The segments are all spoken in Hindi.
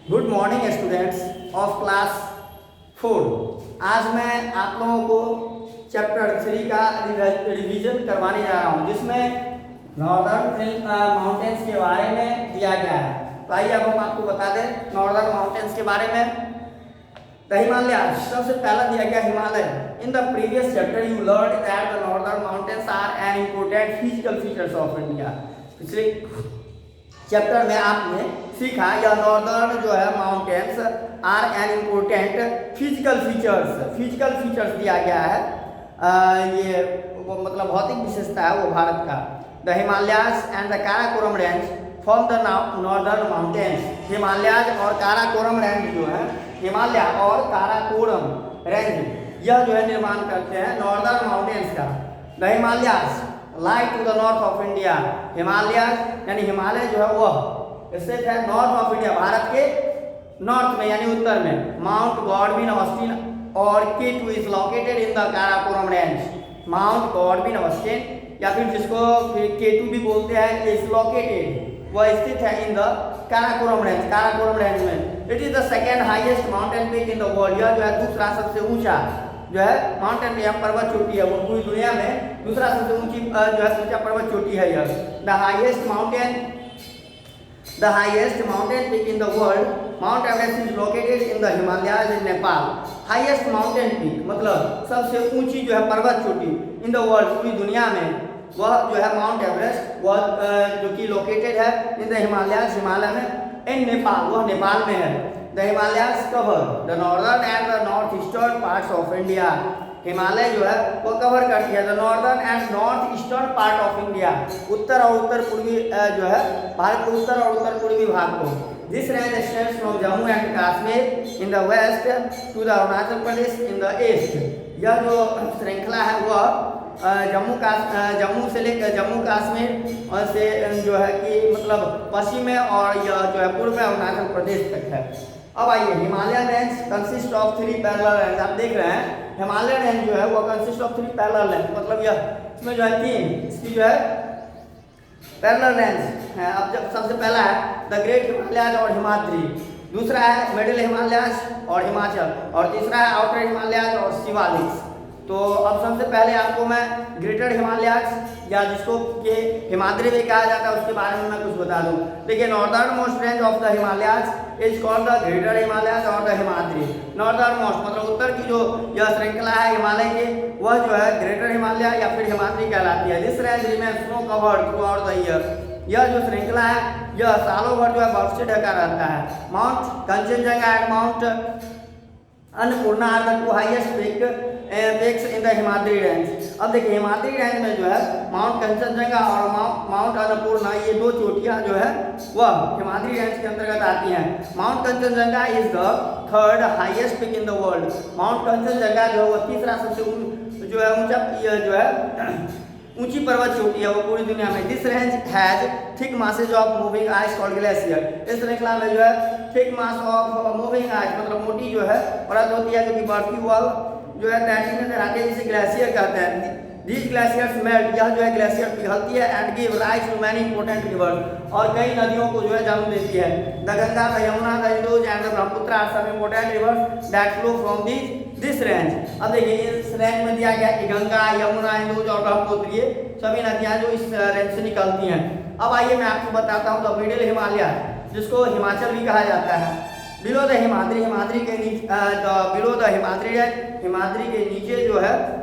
Good morning students of class 4। आज मैं आप लोगों को चैप्टर 3 का रिवीजन करवाने जा रहा हूँ, जिसमें नॉर्दर्न माउंटेन्स के बारे में दिया गया है। तो आइए अब हम आपको बता दें नॉर्दर्न माउंटेन्स के बारे में। द हिमालय, सबसे पहला दिया गया Himalaya. In the previous chapter you learn that the northern mountains are an important physical features of India. पिछले चैप्टर में आपने सीखा यह नॉर्दर्न जो है mountains are an important physical features दिया गया है। ये वो मतलब भौतिक विशेषता है वो भारत का। The Himalayas and the Karakoram range from the northern mountains. Himalayas और काराकोरम रेंज जो है, हिमालय और काराकोरम रेंज यह जो है निर्माण करते हैं नॉर्दर्न माउंटेन्स का। The Himalayas lie to the north of India. Himalaya यानी हिमालय जो है वह स्थित है नॉर्थ ऑफ इंडिया, भारत के नॉर्थ में यानी उत्तर में। माउंट गॉडविन ऑस्टिन और K2 is located in the Karakoram range. Mount Godwin Austen या फिर जिसको K2 भी बोलते हैं, इज लोकेटेड, वह स्थित है इन द काराकोरम रेंज में। It is the second highest mountain peak in the world. यह जो है दूसरा सबसे ऊंचा जो है माउंटेन या पर्वत चोटी है, वो पूरी दुनिया में दूसरा सबसे ऊंची जो है ऊंचा पर्वत चोटी है यह। The highest mountain peak in the world, mount Everest is located in the Himalayas in Nepal. Highest mountain peak मतलब सबसे ऊंची जो है पर्वत चोटी इन द वर्ल्ड, पूरी दुनिया में, वह जो है माउंट एवरेस्ट, वह जो कि लोकेटेड है इन द हिमालयाज, हिमालय में, इन नेपाल, वह नेपाल में है। The Himalayas cover the northern and the northeastern parts of India. Himalaya जो है वो कवर करती है the northern and north eastern part of India, उत्तर और उत्तर पूर्वी जो है भारत के उत्तर और उत्तर पूर्वी भाग को। This range extends from Jammu and Kashmir in the west to the Arunachal Pradesh in the east. यह जो श्रृंखला है वह जम्मू से लेकर जम्मू कश्मीर से जो है कि मतलब पश्चिम में, और यह जो है पूर्व में अरुणाचल प्रदेश तक है। अब आइए, Himalayan range consist of 3 parallel range. आप देख रहे हैं हिमालयन रेंज जो है वो कंसिस्ट ऑफ 3 पैरेलल रेंज, मतलब यह इसमें जो है 3 इसकी जो है पैरेलल रेंज है। अब जब सबसे पहला है द ग्रेट हिमालयाज और हिमाद्री, दूसरा है मिडिल हिमालयाज और हिमाचल, और तीसरा है आउटर हिमालयाज और शिवालिक्स। तो अब सबसे पहले आपको मैं ग्रेटर हिमालयाज या जिसको कि हिमाद्री भी कहा जाता है उसके बारे में मैं कुछ बता दूं। देखिए, northern most range of the Himalayas is called the greater Himalayas और द हिमाद्री। नॉर्दर्न मोस्ट मतलब उत्तर की जो यह श्रृंखला है हिमालय की, वह जो है ग्रेटर हिमालय या फिर हिमाद्री कहलाती है। This range remain snow covered through out the year. यह जो श्रृंखला है यह सालों भर जो है बर्फ से ढका रहता है। Mount Kanchenjunga and Mount Annapurna are the 2 highest peaks in the Himadri range. अब देखिए, हिमाद्री रेंज में जो है माउंट कंचनजंगा और माउंट अन्नपूर्णा, ये 2 चोटियां जो है वह हिमाद्री रेंज के अंतर्गत आती हैं। Mount Kanchenjunga is the 3rd highest peak in the world. Mount Kanchenjunga जो है वो तीसरा सबसे जो है ऊंचा जो है ऊंची पर्वत चोटी है वो पूरी दुनिया में। This range has thick masses of moving ice called glacier. इस श्रृंखला में जो है thick mass of moving ice मतलब मोटी जो है परत होती है, जो कि बर्फी वॉल जो है तैरती में आती है, जिसे ग्लेशियर कहते हैं। दीज ग्लेशियर्स मेल्ट, यह जो है ग्लेशियर पिघलती है, and give rise to many important rivers, और कई नदियों को जो है जन्म देती है। The Ganga, the Yamuna, the Indus and the Brahmaputra are some important rivers that flow from this range. अब देखिए, इस रेंज में दिया गया कि गंगा, यमुना, इंदुज और ब्रह्मपुत्र ये सभी नदियां जो इस रेंज से निकलती हैं। अब आइए मैं आपको बताता हूँ द मिडिल हिमालय, जिसको हिमाचल भी कहा जाता है। बिलो द हिमाद्री, हिमाद्री के नीचे below the Himadri range, Himadri के नीचे जो है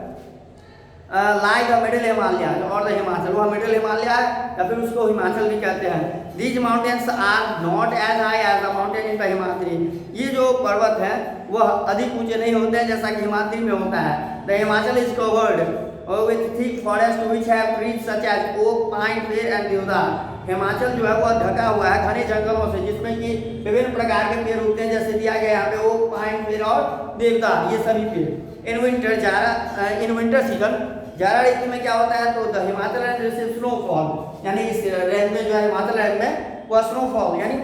लाई द मिडिल हिमालय और द हिमाचल, वह मिडिल हिमालय है या फिर उसको हिमाचल भी कहते हैं। These mountains are not as high as the mountain in the Himadri. ये जो पर्वत हैं वह अधिक ऊंचे नहीं होते हैं जैसा कि हिमाद्री में होता है। The Himachal is covered with thick forest which have trees such as oak, pine, fir and deodar। Himachal जो है वह ढका हुआ है घने जंगलों से, जिसमें कि विभिन्न प्रकार के पेड़ उगते हैं, जैसे दिया गया यहाँ पे ओक, पाइन, फिर और देवदार, ये सभी पेड़। इन विंटर सीजन, जाड़ा ऋतु में क्या होता है, तो the Himachal range receive snowfall, यानी इस रेंज में जो है हिमाचल रेंज में वह स्नोफॉल यानी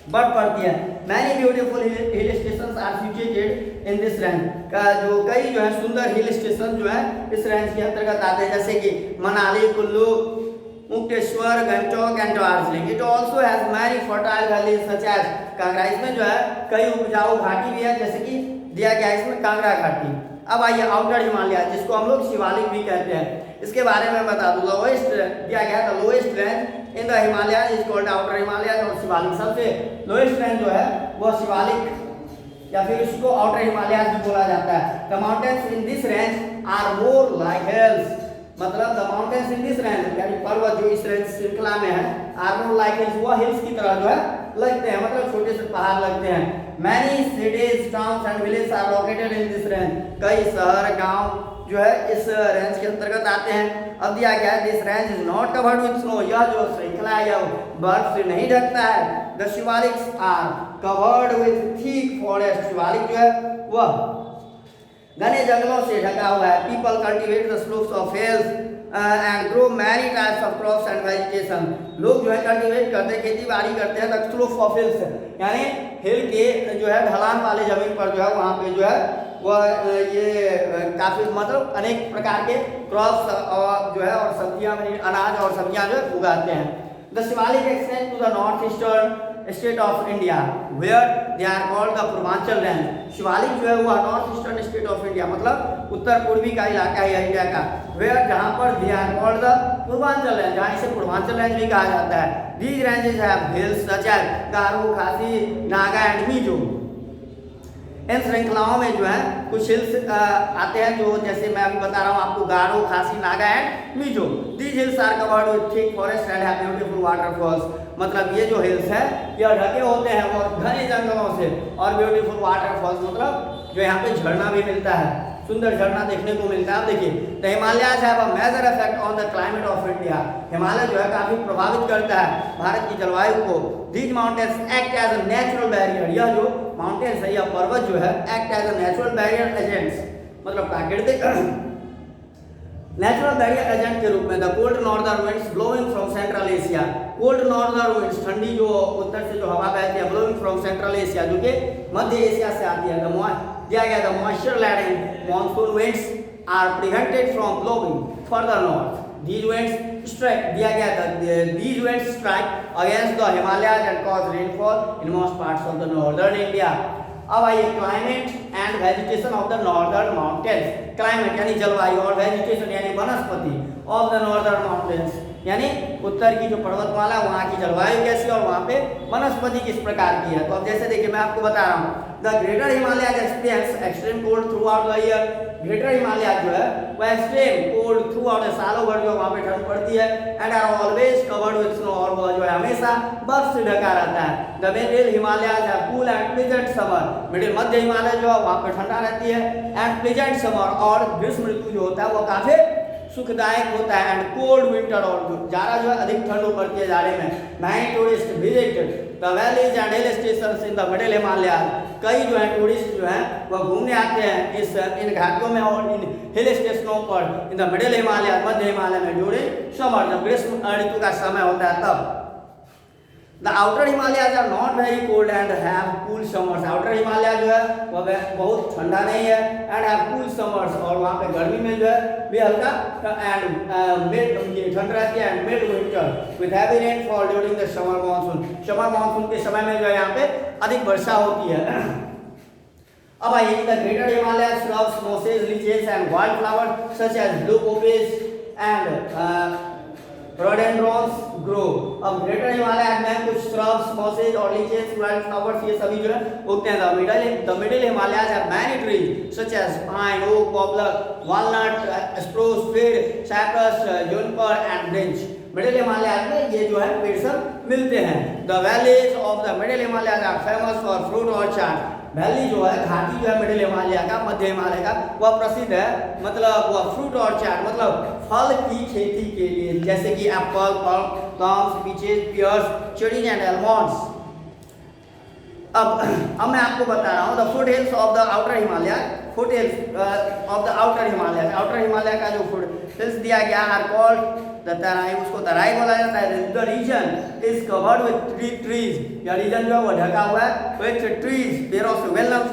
बर्फ पड़ती है। Many beautiful hill station are situated in this range का, जो कई जो है सुंदर हिल स्टेशन जो है इस रेंज के अंतर्गत आते हैं, जैसे कि Manali, Kullu, Mukteshwar, Gangtok and Darjeeling. It also has many fertile valleys such as Kangra. इसमें जो है कई उपजाऊ घाटी भी है, जैसे कि दिया गया है इसमें कांगड़ा घाटी। अब आइए आउटर हिमालय, जिसको हम लोग शिवालिक भी कहते हैं, इसके बारे में बता दूं। लोएस्ट दिया गया the lowest range in the Himalaya is called outer Himalaya. और शिवालिक सबसे लोएस्ट रेंज जो है वह शिवालिक या फिर उसको आउटर हिमालय भी बोला जाता है। The mountains in this range are more like hills, मतलब the mountains in this range यानी पर्वत जो इस रेंज श्रृंखला में है, आर मोर लाइक हिल्स, वह हिल्स की तरह जो है लगते हैं, मतलब छोटे से पहाड़ लगते हैं। Many cities, towns and village are located in this range. कई शहर गांव जो है इस रेंज के अंतर्गत आते हैं। अब दिया गया है this range is not covered with snow. यह जो श्रृंखला है यह बर्फ से नहीं ढकता है। The Shivaliks are covered with thick forest. Shivalik जो है वह घने जंगलों से ढका हुआ है। People cultivate the slopes of hills and grow many types of crops and vegetation. लोग जो है कल्टीवेट करते हैं, खेती बाड़ी करते हैं द स्लोप्स ऑफ हिल्स, यानी हिल के जो है ढलान वाले जमीन पर जो है वहाँ पे जो है वह ये काफ़ी मतलब अनेक प्रकार के क्रॉप्स और जो है और सब्जियाँ, अनाज और सब्जियाँ जो है उगाते हैं। The Shivalik extend to the north eastern state of India where they are called the Purvanchal range. Shivalik जो है वह north eastern state of India मतलब उत्तर पूर्वी का इलाका है इंडिया का, वेयर जहाँ पर they are called the Purvanchal range, जहाँ इसे पूर्वांचल रेंज भी कहा जाता है। These ranges have hills such as Garo, Khasi, Naga and Mizo. इन श्रृंखलाओं में जो है कुछ हिल्स आते हैं, जो जैसे मैं अभी बता रहा हूँ आपको, Garo, Khasi, Naga and Mizo. These hills are covered with thick forest and have beautiful waterfalls. मतलब ये जो हिल्स है यह ढके होते हैं और घने जंगलों से, और ब्यूटीफुल वाटरफॉल्स मतलब जो यहाँ पे झरना भी मिलता है, सुंदर झरना देखने को मिलता है। आप देखिए the Himalayas have a major effect on the climate of India. Himalaya जो है काफी प्रभावित करता है भारत की जलवायु को। These mountains act as a natural barrier. यह जो माउंटेन्स है, यह पर्वत जो है act as a natural barrier agents, मतलब प्राकृतिक नेचुरल बैरियर एजेंट के रूप में। The cold northern winds blowing from central Asia. Cold northern winds, ठंडी जो उत्तर से जो हवा बहती है, ब्लोइंग फ्रॉम सेंट्रल एशिया, जो कि मध्य एशिया से आती है। दिया गया the moisture laden monsoon winds are prevented from blowing further north. These winds strike, दिया गया था, these winds strike against the Himalayas and cause rainfall in most parts of the northern India. अब आइए climate and vegetation of the northern mountains. Climate यानी जलवायु और वेजिटेशन यानी वनस्पति ऑफ द नॉर्दर्न माउंटेन्स, यानी उत्तर की जो पर्वतमाला वहाँ की जलवायु कैसी और वहाँ पे वनस्पति किस प्रकार की है। तो अब जैसे देखिए मैं आपको बता रहा हूँ, the greater Himalaya experience extreme cold through out the year. Greater Himalaya जो है वह एक्सट्रीम कोल्ड थ्रू आउट सालों भर जो वहाँ पे ठंड पड़ती है, and are always covered with snow, और वह जो है हमेशा बर्फ से ढका रहता है। द मिडिल हिमालय है cool and pleasant summer. Middle मध्य हिमालय जो है वहाँ पे ठंडा रहती है, एंड प्लीजेंट समर, और ग्रीष्म ऋतु जो होता है वो काफी सुखदायक होता है, एंड कोल्ड विंटर, और जाड़ा जो है अधिक ठंड पड़ती है जाड़े में। Many tourist visit the valleys and hill stations in the middle Himalaya. कई जो है टूरिस्ट जो है वह घूमने आते हैं इन घाटियों में और इन हिल स्टेशनों पर इन द मिडिल हिमालय, मध्य हिमालय में ड्यूरिंग समर, जब ग्रीष्म ऋतु का समय होता है तब। The outer Himalayas are not very cold and have cool summers. Outer Himalaya जो है वह बहुत ठंडा नहीं है, एंड हैव कूल समर्स, और वहाँ पे गर्मी में जो है भी हल्का एंड मिड ठंड रहती है, and mid winter with heavy rainfall during the summer monsoon. Summer monsoon के समय में जो है यहाँ पे अधिक वर्षा होती है। अब आइए the greater Himalaya shrubs, mosses, lichens and wild flower such as blue poppies and rhododendrons grow. अब ग्रेटर हिमालय में कुछ श्रब्स, मॉसेज और लीचेस, वाइल्ड फ्लावर्स ये सभी जो है उगते हैं। The middle Himalayas have many trees such as pine, oak, poplar, walnut, spruce, fir, cypress, juniper and birch. Middle Himalaya में ये जो है पेड़ सब मिलते हैं। The valleys of the middle Himalaya are famous for fruit orchard. Valley जो है घाटी जो है मिडिल हिमालय का, मध्य हिमालय का, वह प्रसिद्ध है, मतलब वह फ्रूट ऑर्चार्ड मतलब फल की खेती के लिए, जैसे कि apple, plums, peaches, pears, cherries and almonds. अब मैं आपको बता रहा हूँ the foot hills of the outer Himalaya, foot hills of the outer Himalaya. Outer Himalaya का जो फुट हिल्स दिया गया आर कॉल्ड तराई, उसको तराई बोला जाता है। The region is covered with trees, या रीजन जो है वो ढका हुआ है with trees. They're also well known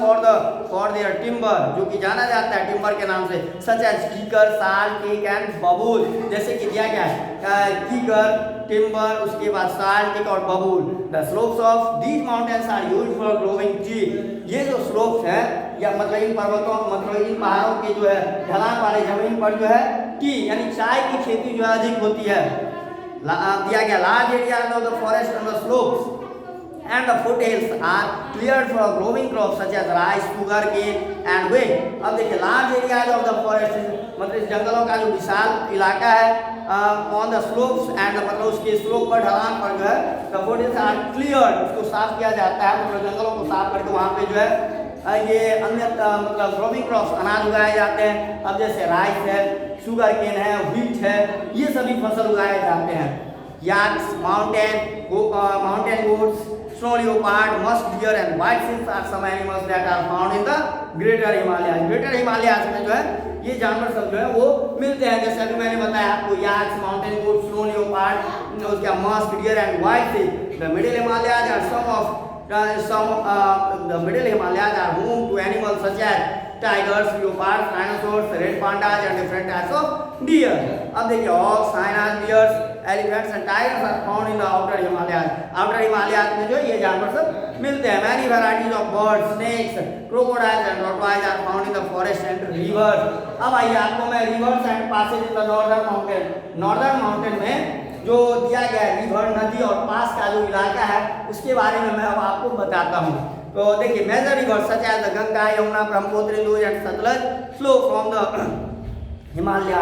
for their timber, जो कि जाना जाता है टिम्बर के नाम से, सच एज कीकर, साल, टेक एंड बबूल। जैसे कि दिया गया है कीकर, टिम्बर, उसके बाद साल, टेक और babool. The slopes of these mountains are used for growing tea. ये जो स्लोप्स है या मतलब इन पर्वतों मतलब इन पहाड़ों के जो है ढलान वाले जमीन पर जो है टी यानी चाय की खेती जो है अधिक होती है। दिया गया large area of the forest on the slopes and the foothills are cleared for growing crops such as rice, sugar cane and wheat। अब देखिए large areas of the forest मतलब इस जंगलों का जो विशाल इलाका है ऑन द स्लोप्स एंड मतलब उसके स्लोप पर ढलान पर जो है द फूथहिल्स आर क्लियर्ड, उसको साफ किया जाता है, मतलब जंगलों को साफ करके वहाँ पे जो है ये अन्य मतलब ग्रोइंग क्रॉप्स अनाज उगाए जाते हैं। अब जैसे राइस है, शुगर केन है, व्हीट है, ये सभी फसल उगाए जाते हैं। Yaks, mountain goats, snow leopard, musk deer and white seals are some animals that are found in the greater Himalayas। greater Himalayas में जो है ये जानवर सब जो है वो मिलते हैं। जैसे अभी मैंने बताया आपको yaks, mountain goat, snow leopard, उसका musk deer and white seal. The middle Himalayas are the middle Himalayas are home to animals such as tigers, leopards, rhinoceros, red pandas and different types of deer। अब देखिए hawks, hyenas, bears, elephants and tigers are found in the outer Himalayas। outer Himalayas में जो ये जानवर सब मिलते हैं। many varieties of birds, snakes, crocodiles and tortoises are found in the forest and rivers। अब आइए आपको मैं rivers and passes in the northern mountain में जो दिया गया रिवर, नदी और पास का जो इलाका है उसके बारे में मैं अब आपको बताता हूँ। तो देखिए major river such as the Ganga, Yamuna, Brahmaputra, Indus and Sutlej flow from the Himalaya.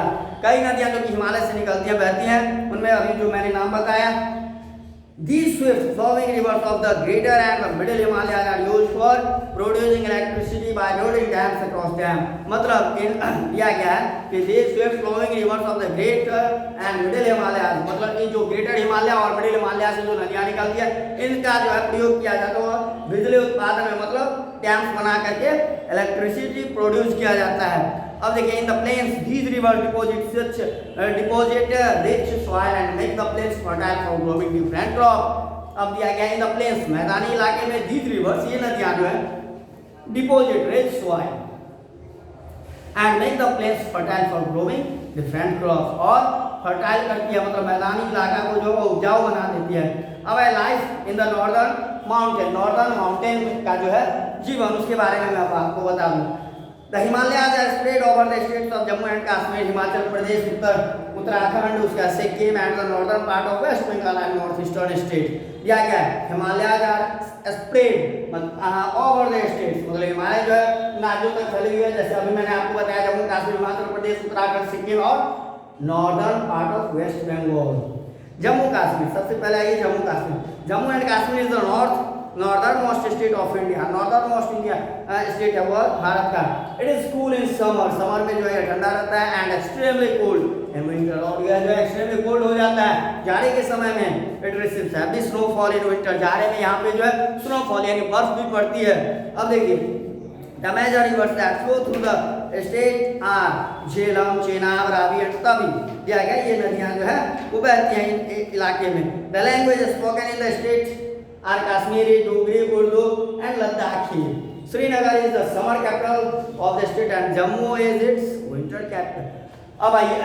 कई नदियां जो कि हिमालय से निकलती हैं, बहती हैं, उनमें अभी जो मैंने नाम बताया। These swift flowing rivers of the greater and the middle Himalayas are used for producing electricity by building dams across them। मतलब दिया गया है कि these swift flowing rivers of the greater and middle Himalayas, मतलब ये जो greater हिमालय और middle हिमालय से जो नदियाँ निकलती है इनका जो है प्रयोग किया जाता है बिजली उत्पादन में, मतलब डैम्स बना करके इलेक्ट्रिसिटी प्रोड्यूस किया जाता है। अब देखिए in the plains these river deposit rich soil and make the plains fertile for growing different crop. अब दिया गया इन द प्लेन्स मैदानी इलाके में दीज रिवर्स ये नदियां जो है deposit rich soil and make the plains fertile for growing different crop, और फर्टाइल करती है मतलब मैदानी इलाका को जो उपजाऊ बना देती है। अब है life in the northern mountain का जो है जीवन, उसके बारे में मैं आपको बता दूं। The Himalayas are spread over the states of Jammu and Kashmir, Himachal Pradesh, Uttarakhand, उसका Sikkim and the northern part of West Bengal and north eastern state. दिया गया है Himalayas are spread over the states, मतलब हिमालय जो है राज्यों तक फैली हुई है। जैसे अभी मैंने आपको बताया जम्मू कश्मीर, हिमाचल प्रदेश, उत्तराखंड, सिक्किम और northern part of West Bengal. Jammu Kashmir, सबसे पहले आइए Jammu Kashmir. Jammu and Kashmir is the northernmost state of India. Northernmost India state है वो भारत का। It is cool in summer में जो है ठंडा रहता है, and extremely cold in winter, और यह जो है एक्सट्रीमली कोल्ड हो जाता है जाड़े के समय में। It receives heavy snowfall in winter, जाड़े में यहाँ पे जो है स्नोफॉल यानी बर्फ भी पड़ती है। अब देखिए the major rivers that flow through the state are Jhelum, Chenab, Ravi and Tawi. दिया गया ये नदियाँ जो है वो बहती हैं इन इलाके में। The language spoken in the state are Kashmiri, Dogri, Urdu and Ladakhi। Srinagar is the summer capital of the state and Jammu is its winter capital। अब आइए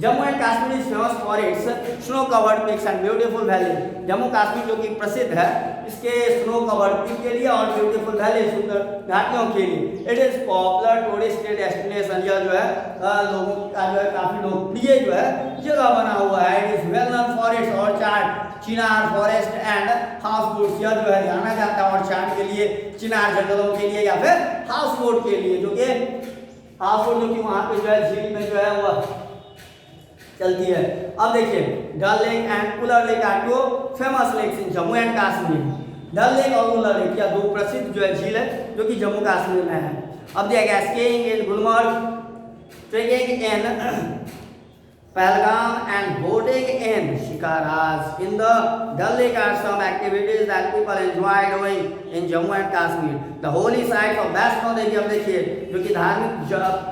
Jammu and Kashmir is famous for it's snow covered peaks and beautiful valley. Jammu Kashmir जो कि प्रसिद्ध है इसके स्नो कवर्ड पीक के लिए और ब्यूटीफुल वैली, सुंदर घाटियों के लिए। It is popular tourist destination, यह जो है लोगों का जो है काफी लोकप्रिय जो है जगह बना हुआ है। It is well known for its orchard, Chinar forest and house boats. यह जो है जाना जाता है ऑर्चार्ड के लिए, चिनार जंगलों के लिए या फिर हाउस बोट के लिए, जो कि हाउस बोट जो कि वहाँ पे जो है झील में जो है वह चलती है। अब देखिए Dal lake and Wular lake are two famous lakes in Jammu and Kashmir. Dal lake और उलर लेक या दो प्रसिद्ध जो है झील है जो कि जम्मू कश्मीर में है। अब दिया गया skiing in Gulmarg, trekking in Pahalgam and boating in shikaras. In the Dal Lake are some activities that people enjoy doing in Jammu and Kashmir. The holy sites of Vaishno Devi, अब देखिए जो कि धार्मिक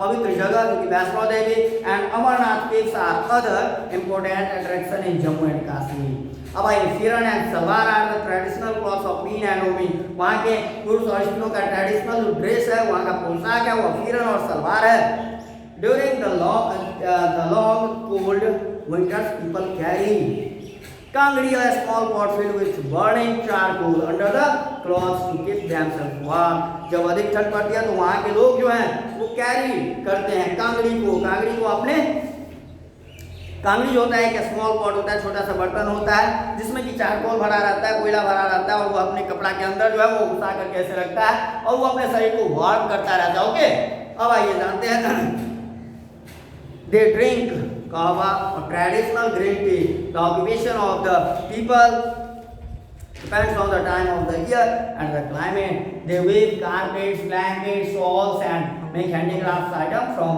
पवित्र जगह जो कि Vaishno Devi and Amarnath caves are other important attraction in Jammu and Kashmir. अब आइए, pheran and salwar are the traditional clothes of men and women. वहाँ के पुरुष और स्त्रियों का ट्रेडिशनल जो ड्रेस है, वहाँ का पोशाक है, वो फिरन और सलवार है. During the long cold winters, people carry kangri, a small pot filled with burning charcoal under the cloths to keep themselves warm. जब अधिक ठंड पड़ती है तो वहाँ के लोग जो हैं वो कैरी करते हैं कांगड़ी को अपने. कांगड़ी जो होता है एक स्मॉल पॉट होता है, छोटा सा बर्तन होता है जिसमें कि चारकोल भरा रहता है, कोयला भरा रहता है, और वो अपने कपड़ा के अंदर जो है वो घुसा करके ऐसे रखता है और वो अपने शरीर को वार्म करता रहता है. ओके, अब आइए जानते हैं. They drink kahwa, a traditional green tea. The occupation of the people depends on the time of the year and the climate. They weave carpets, blankets, shawls and make handicrafts items from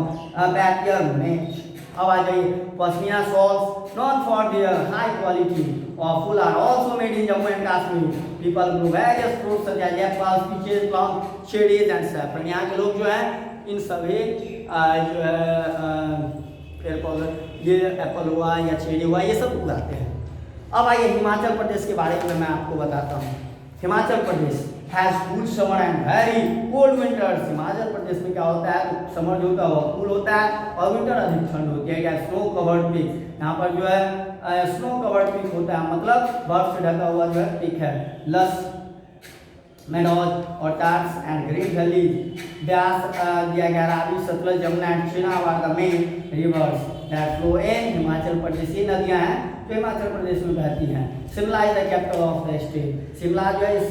backyard made. अब आ जाइए, pashmina shawls known for their high quality of wool are also made in Jammu and Kashmir. People grow various fruits such as apples, peaches, plums, cherries and saffron. यहाँ के लोग जो हैं इन सभी जो है पेड़ पौधे, ये एप्पल हुआ या चेरी हुआ, ये सब उगाते हैं. अब आइए हिमाचल प्रदेश के बारे में मैं आपको बताता हूँ. Himachal Pradesh has cool summer and very cold winters. Himachal Pradesh में क्या होता है, तो समर जो होता है वो कूल होता है और विंटर अधिक ठंड होती है. क्या स्नो कवर्ड पीक, यहाँ पर जो है स्नो कवर्ड पीक होता है, मतलब बर्फ से ढका हुआ जो है पीक है. लस मेडोज और tarns and green valley. Beas दिया गया Ravi, Sutlej, Jamuna and Chenab are the main rivers that flow in Himachal Pradesh. ये नदियाँ हैं जो हिमाचल प्रदेश में बहती हैं. Shimla is the capital of the state. Shimla जो है इस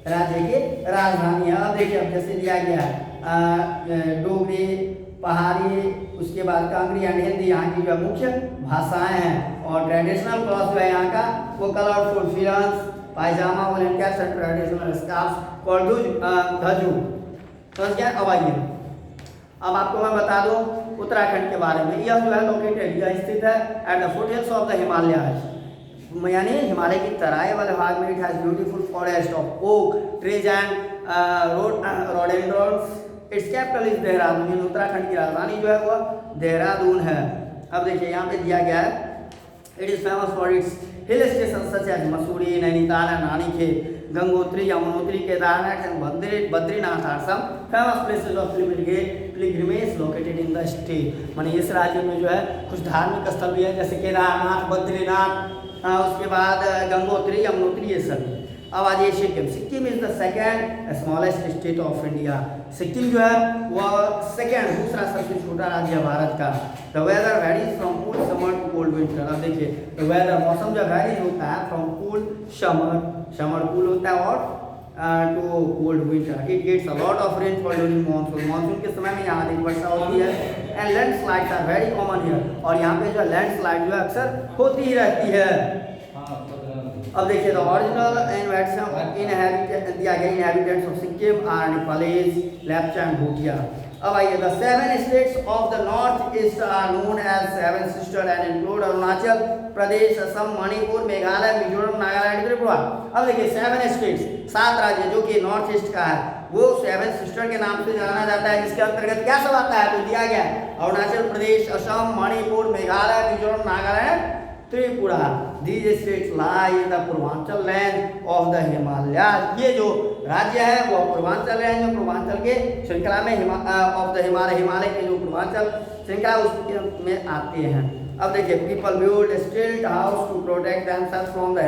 राज्य की राजधानी है. अब देखिए, अब जैसे दिया गया है डोगरी, पहाड़ी, उसके बाद कांगड़ी एंड हिंदी यहाँ की जो मुख्य भाषाएं हैं. और ट्रेडिशनल क्लॉथ जो है यहाँ का वो colourful pherans, pyjama, woollen caps and traditional scarfs called dhaju. समझ गया. अब आइए, अब आपको मैं बता दूं उत्तराखंड के बारे में. यह जो है लोकेटेड, यह स्थित है at the foothills of the Himalayas, यानी हिमालय की तराई वाले भाग में. It has beautiful forest of oak trees and rhododendrons. Its capital is Dehradun. Uttarakhand की राजधानी जो है वह देहरादून है. अब देखिए यहाँ पे दिया गया है, it is famous for its hill station such as Mussoorie, Nainital and Ranikhet, Gangotri, Yamunotri, Kedarnath and Badrinath are some famous places of pilgrimage located in the state. माने इस राज्य में जो है कुछ धार्मिक स्थल भी है, जैसे केदारनाथ, बद्रीनाथ, उसके बाद गंगोत्री, यमुनोत्री, ये सभी. अब आ जाइए Sikkim. Sikkim is the second smallest state of India. Sikkim जो है वह सेकेंड, दूसरा सबसे छोटा राज्य है भारत का. The weather varies from cool summer to cold winter. अब देखिए, द वेदर मौसम जो वेरीज होता है फ्रॉम कूल समर कूल होता है और to cold winter. It gets a lot of rainfall during monsoon के समय में यहाँ अधिक वर्षा होती है. And landslides are very common here. और यहाँ पे जो लैंडस्लाइड जो है अक्सर होती ही रहती है. अब देखिए, the original inhabitants of Sikkim are Nepalese, Lepcha and Bhutia. अब आइए, the 7 states of the north east are known as Seven Sisters and include Arunachal Pradesh, Assam, Manipur, Meghalaya, Mizoram, Nagaland, Tripura. अब देखिए 7 स्टेट्स, 7 राज्य जो कि नॉर्थ ईस्ट का है, वो 7 सिस्टर के नाम से जाना जाता है. जिसके अंतर्गत क्या सब आता है तो दिया गया Arunachal Pradesh, Assam, Manipur, Meghalaya, Mizoram, Nagaland, Tripura. These states lie in the Purvanchal range of the Himalayas. ये जो राज्य है वो पूर्वांचल रेंज, पूर्वांचल के श्रृंखला में ऑफ द हिमालय के जो पूर्वांचल श्रृंखला उसमें आते हैं. अब देखिए, people build stilt house to protect themselves from the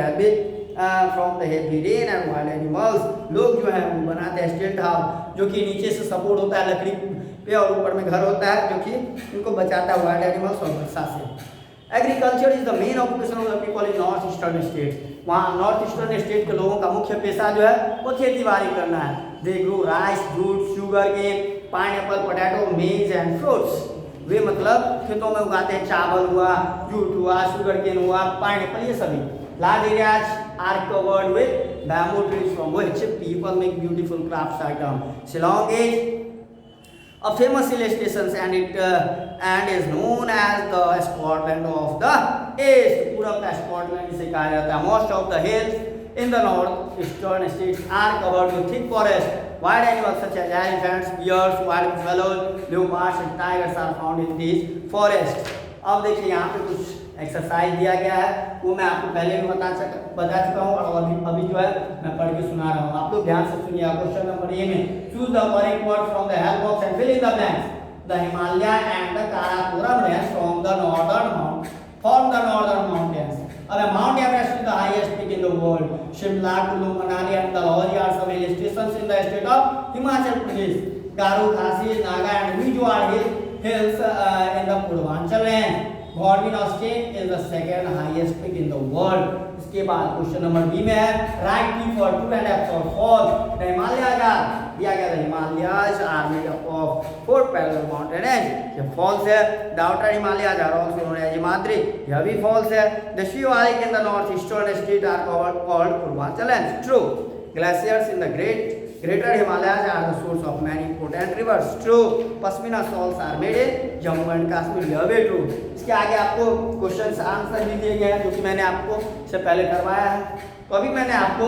heavy rain and wild animals. लोग जो है वो बनाते हैं स्टिल्ट हाउस, जो कि नीचे से सपोर्ट होता है लकड़ी पे और ऊपर में घर होता है, जो कि उनको बचाता है वाइल्ड एनिमल्स और वर्षा से. Agriculture is the main occupation of the people in north eastern state. वहाँ नॉर्थ ईस्टर्न स्टेट के लोगों का मुख्य पेशा जो है वो खेती बाड़ी करना है. They grow rice, jute, sugar cane, pineapple, potato, maize and fruits. वे मतलब खेतों में उगाते हैं, चावल हुआ, जूट हुआ, शुगर केन हुआ, पाइनएप्पल, ये सभी. Large areas are covered with bamboo trees from which people make beautiful crafts items. Shillong is a famous hill station and is known as the Scotland of the East. पूरब का स्कॉटलैंड इसे कहा जाता है. Most of the hills in the northeastern states are covered with thick forest. Wild animals such as elephants, bears, wild buffaloes, leopards and tigers are found in these forests. अब देखिए यहाँ पे कुछ एक्सरसाइज दिया गया है, वो मैं आपको पहले भी बता चुका हूँ और अभी जो है मैं पढ़ के सुना रहा हूँ. आप लोग ध्यान से सुनिए. क्वेश्चन नंबर ए में choose the correct word from the help box and fill in the blanks. The Himalaya and the Karakoram range from the northern mountains. Mount Everest is the highest peak in the world. Shimla, Kullu, Manali and Dalhousie are some hill stations in the state of Himachal Pradesh. Garu, Khasi, Naga and Mizo are hills in the Purvanchal range. Godwin Austen is the second highest peak in the world. इसके बाद क्वेश्चन नंबर बी में है right T for true and F for false. The Himalayas are दिया गया. The Himalayas are made up of 4 parallel mountain ranges. ये false है. The outer Himalayas are also known as Himadri. यह भी false है. The Shivalik in the northeastern state are called Purvanchal range. True. Glaciers in the Greater Himalayas are the source of many important rivers. True. Pashmina shawls are made in Jammu and Kashmir. यह भी true. इसके आगे आपको क्वेश्चन आंसर भी दिए गए हैं जो कि मैंने आपको इससे पहले करवाया है. तो अभी मैंने आपको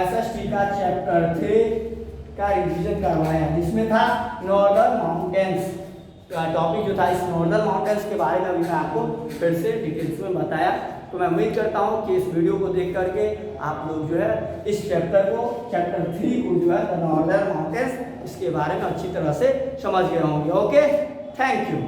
SST का चैप्टर 3 का रिवीजन करवाया है जिसमें था नॉर्दर्न माउंटेन्स का टॉपिक जो था. इस नॉर्दर्न माउंटेन्स के बारे में अभी मैं आपको फिर से डिटेल्स में बताया. तो मैं उम्मीद करता हूँ कि इस वीडियो को देख करके आप लोग जो है इस चैप्टर 3 को जो है द नॉर्दर्न माउंटेन्स इसके बारे में अच्छी तरह से समझ गए होंगे. Okay, thank you.